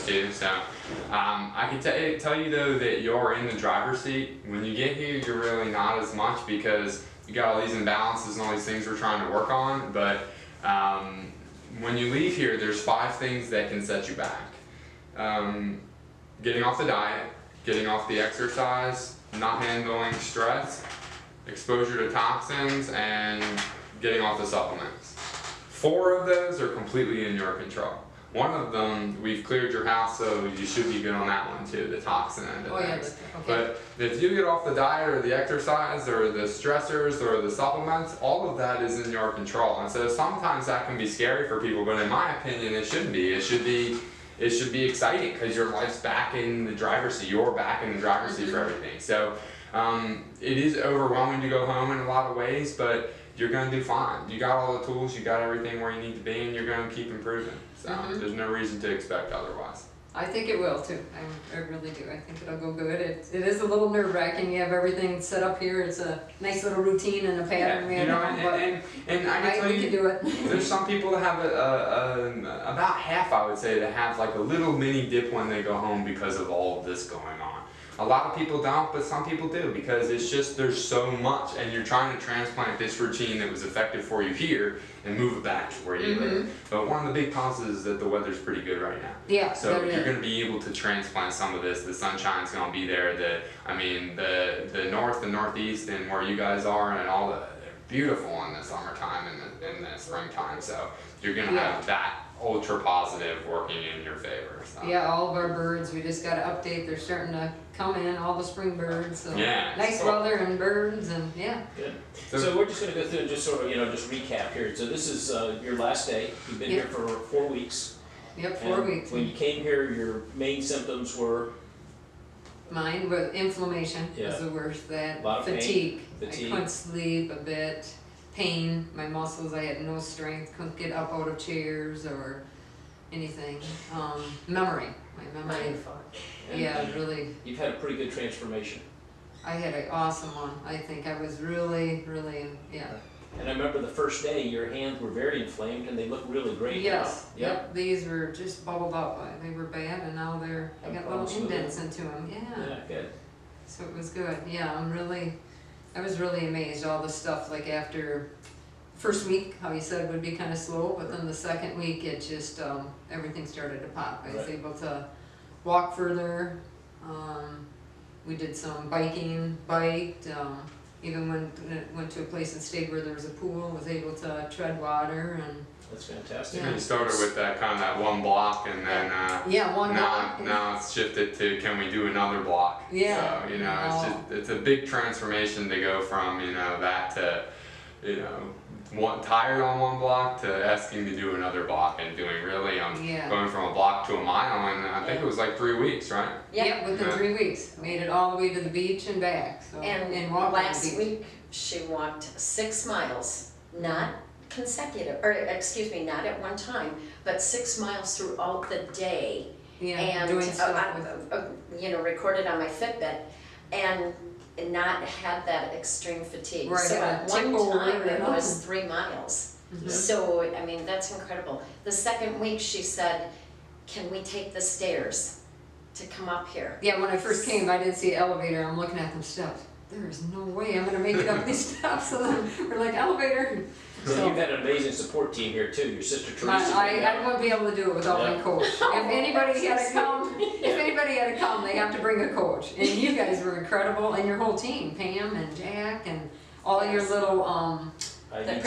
too. So I can tell you though that you're in the driver's seat. When you get here, you're really not as much because you got all these imbalances and all these things we're trying to work on. But when you leave here, there's 5 things that can set you back. Getting off the diet, getting off the exercise, not handling stress, exposure to toxins, and getting off the supplements. 4 of those are completely in your control. One of them, we've cleared your house, so you should be good on that one too, the toxin end of things. Okay. But if you get off the diet or the exercise or the stressors or the supplements, all of that is in your control. And so sometimes that can be scary for people, but in my opinion, it shouldn't be. It should be exciting because your life's back in the driver's seat. You're back in the driver's seat for everything. So it is overwhelming to go home in a lot of ways, but you're going to do fine. You got all the tools, you got everything where you need to be, and you're going to keep improving. So there's no reason to expect otherwise. I think it will too. I really do. I think it'll go good. It is a little nerve-wracking. You have everything set up here. It's a nice little routine and a pattern. Yeah, you know, and I can tell we can do it. There's some people that have about half, I would say, that have like a little mini dip when they go home because of all of this going on. A lot of people don't, but some people do because it's just there's so much, and you're trying to transplant this routine that was effective for you here and move it back to where you live. But one of the big positives is that the weather's pretty good right now. Yeah. So you're going to be able to transplant some of this. The sunshine's going to be there. The north and northeast and where you guys are and all they're beautiful in the summertime and in the springtime. So you're going to have that ultra positive working in your favor. So. Yeah, all of our birds, we just got to update. They're starting to come in, all the spring birds. So yeah, nice weather and birds, and yeah. Good. So we're just going to go through and just sort of, just recap here. So this is your last day. You've been here for 4 weeks. Yep, 4 weeks. When you came here, your main symptoms were? Mine was inflammation was the worst. That fatigue. I couldn't sleep a bit. Pain, my muscles, I had no strength, couldn't get up out of chairs or anything. Memory, my memory. Really. You've had a pretty good transformation. I had an awesome one. I think I was really, And I remember the first day, your hands were very inflamed and they look really great. Yes. Yep. These were just bubbled up. They were bad, and now I got little indents into them. Yeah. Good. So it was good. Yeah, I was really amazed, all the stuff, like after first week, how you said it would be kind of slow, but then the second week it just, everything started to pop. I was able to walk further, we did some biked, even went to a place and stayed where there was a pool, was able to tread water. And that's fantastic. You started with that one block, and then one block. Now it's shifted to can we do another block? Yeah. So it's a big transformation to go from that to tired on one block to asking to do another block and doing really going from a block to a mile, and I think it was like 3 weeks, right? Yep, within 3 weeks. Made it all the way to the beach and back. So, and last week she walked 6 miles, not consecutive, or excuse me, not at one time, but 6 miles throughout the day. Yeah, and doing stuff recorded on my Fitbit, and not had that extreme fatigue. Right, so at one time it was 3 miles. So I mean, that's incredible. The second week she said, can we take the stairs to come up here? Yeah, when I first came, I didn't see an elevator. I'm looking at them steps. There is no way I'm going to make it up these steps. So then we're like, elevator. So you've had an amazing support team here too. Your sister Teresa. I wouldn't be able to do it without my coach. If anybody had to come, they have to bring a coach. And you guys were incredible, and your whole team, Pam and Jack, and all your little IV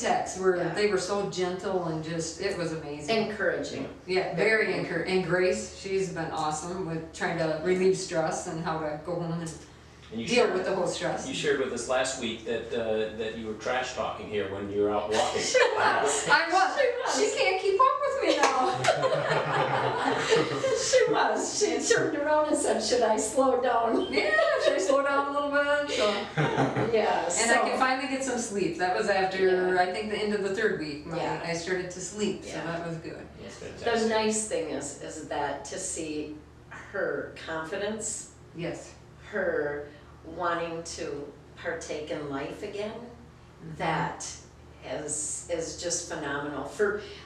techs they were so gentle and just it was amazing. Encouraging. Yeah, very encouraging. And Grace, she's been awesome with trying to relieve stress and how to go home and deal with the whole stress. You shared with us last week that you were trash talking here when you were out walking. She was. I was. She can't keep up with me now. She was. She turned around and said, should I slow down? Yeah, should I slow down a little bit? So. Yeah. And I can finally get some sleep. That was after, I think, the end of the 3rd week. I started to sleep, so that was good. The nice thing is that to see her confidence. Yes. Her wanting to partake in life again, that is just phenomenal.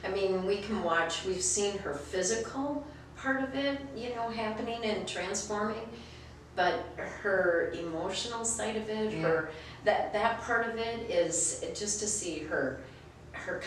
I mean, we've seen her physical part of it, you know, happening and transforming, but her emotional side of it, that part of it is just to see her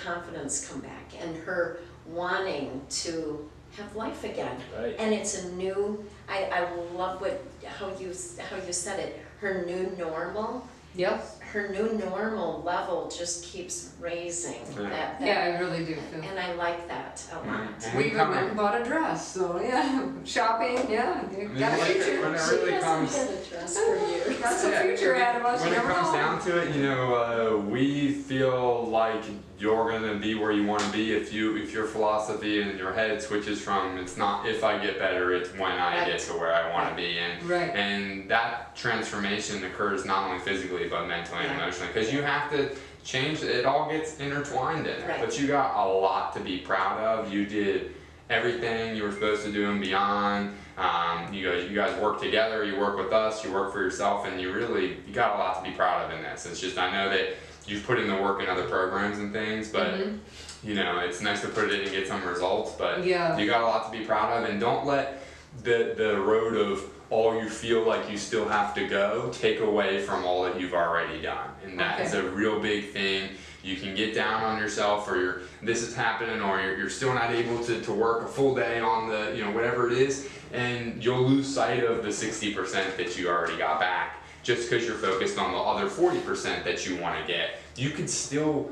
confidence come back and her wanting to have life again. Right. And it's a new, I love how you said it, her new normal. Yep. Her new normal level just keeps raising. Yeah. Yeah, I really do too. And I like that a lot. And We even went and bought a dress, so yeah, shopping, yeah, you I mean, got a when future. it She really hasn't comes, had a dress for years. Got some future ahead of us, when you it never comes know. down to it, you know, we feel like you're gonna be where you want to be if your philosophy in your head switches from it's not if I get better, it's when I get to where I want to be, and that transformation occurs not only physically but mentally and emotionally, because you have to change. It all gets intertwined in it. Right. But you got a lot to be proud of. You did everything you were supposed to do and beyond. You guys work together, you work with us, you work for yourself, and you got a lot to be proud of in this. It's just, I know that you've put in the work in other programs and things, but you know, it's nice to put it in and get some results, but you got a lot to be proud of, and don't let the road of all you feel like you still have to go take away from all that you've already done. And that is a real big thing. You can get down on yourself, or this is happening, or you're still not able to work a full day on the, you know, whatever it is, and you'll lose sight of the 60% that you already got back just because you're focused on the other 40% that you want to get. You could still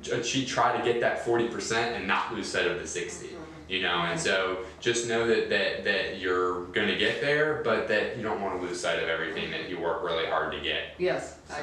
try to get that 40% and not lose sight of the 60. You know, and so just know that you're going to get there, but that you don't want to lose sight of everything that you work really hard to get. Yes, So.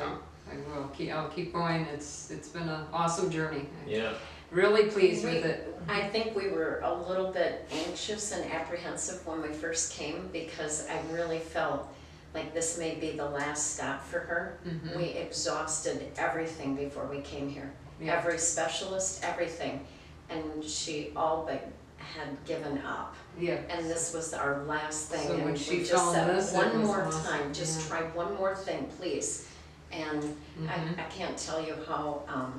I will. I'll keep going. It's been an awesome journey. Yeah. Really pleased with it. I think we were a little bit anxious and apprehensive when we first came because I really felt like this may be the last stop for her. We exhausted everything before we came here. Yeah. Every specialist, everything. And she all but had given up. Yeah. And this was our last thing. So and when she we just found said, this, it one was more awesome. time, just try one more thing, please. And I can't tell you how, I'm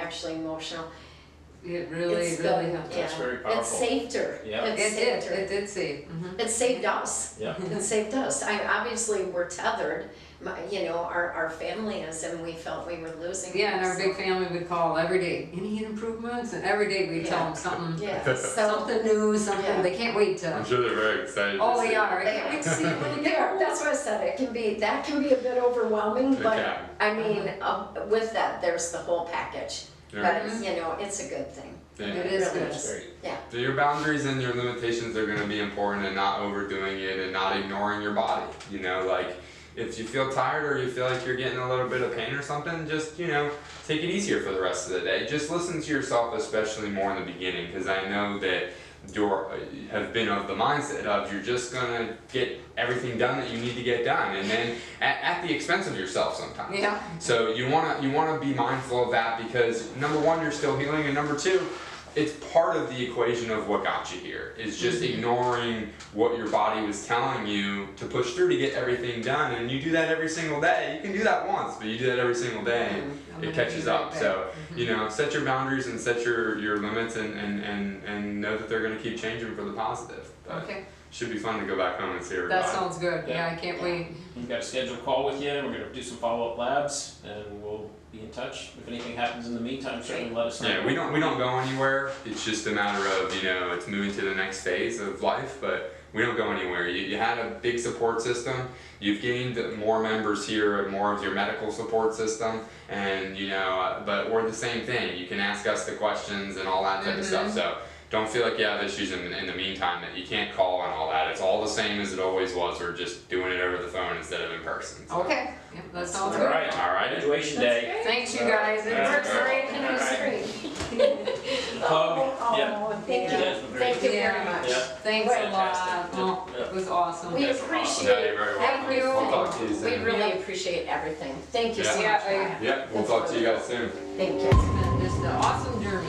actually emotional. It really It's helped. That's very powerful. It saved her. Yeah. It It saved her. did save. It saved us. Yeah. It saved us. Obviously, we're tethered, you know, our family is, and we felt we were losing. Yeah, and our her, big family would call every day, any improvements? And every day we'd tell them something, Yeah, so, something new, something, Yeah. they can't wait to. I'm sure they're very excited. Oh, to see they it. are, I can't wait to see it when you get yeah, home. that's what I said, that can be a bit overwhelming, but, Okay. I mean, with that, there's the whole package. Yeah. But, you know, it's a good thing. Yeah. It is really good. That's great. Yeah. So your boundaries and your limitations are going to be important, and not overdoing it and not ignoring your body. You know, like if you feel tired or you feel like you're getting a little bit of pain or something, just, you know, take it easier for the rest of the day. Just listen to yourself, especially more in the beginning, because I know that you have been of the mindset of you're just going to get everything done that you need to get done, and then at the expense of yourself sometimes. Yeah. So you want to be mindful of that, because number one, you're still healing, and number two, it's part of the equation of what got you here. Is just ignoring what your body was telling you to push through to get everything done, and you do that every single day. You can do that once, but you do that every single day, and it catches up. So you know, set your boundaries and set your limits, and know that they're going to keep changing for the positive. But Okay, should be fun to go back home and see everybody. that sounds good. Yeah, I can't wait. We've got a scheduled call with you, and we're gonna do some follow-up labs, and we'll be in touch. If anything happens in the meantime, certainly let us know. Yeah, we don't go anywhere. It's just a matter of, you know, it's moving to the next phase of life, but we don't go anywhere. You had a big support system. You've gained more members here and more of your medical support system, and you know, but we're the same thing. You can ask us the questions and all that type of stuff. So don't feel like you have issues in the meantime that you can't call and all that. It's all the same as it always was. We're just doing it over the phone instead of in person. So. Okay, yep, that sounds All good. right. All right. Graduation day. Thanks, you guys. It All right. works great. Can I scream? Hug. Yeah. Thank you. Yeah. Thank you very Yeah. much. Yeah. Thanks a Fantastic. lot. Oh, it was awesome. We Yes, appreciate Yeah, you're very welcome. Thank you. We'll talk to you We soon. really appreciate everything. Thank you so Yeah. much. Yeah, Ryan. Yeah, we'll talk to you guys soon. Thank you. It's been just an awesome journey.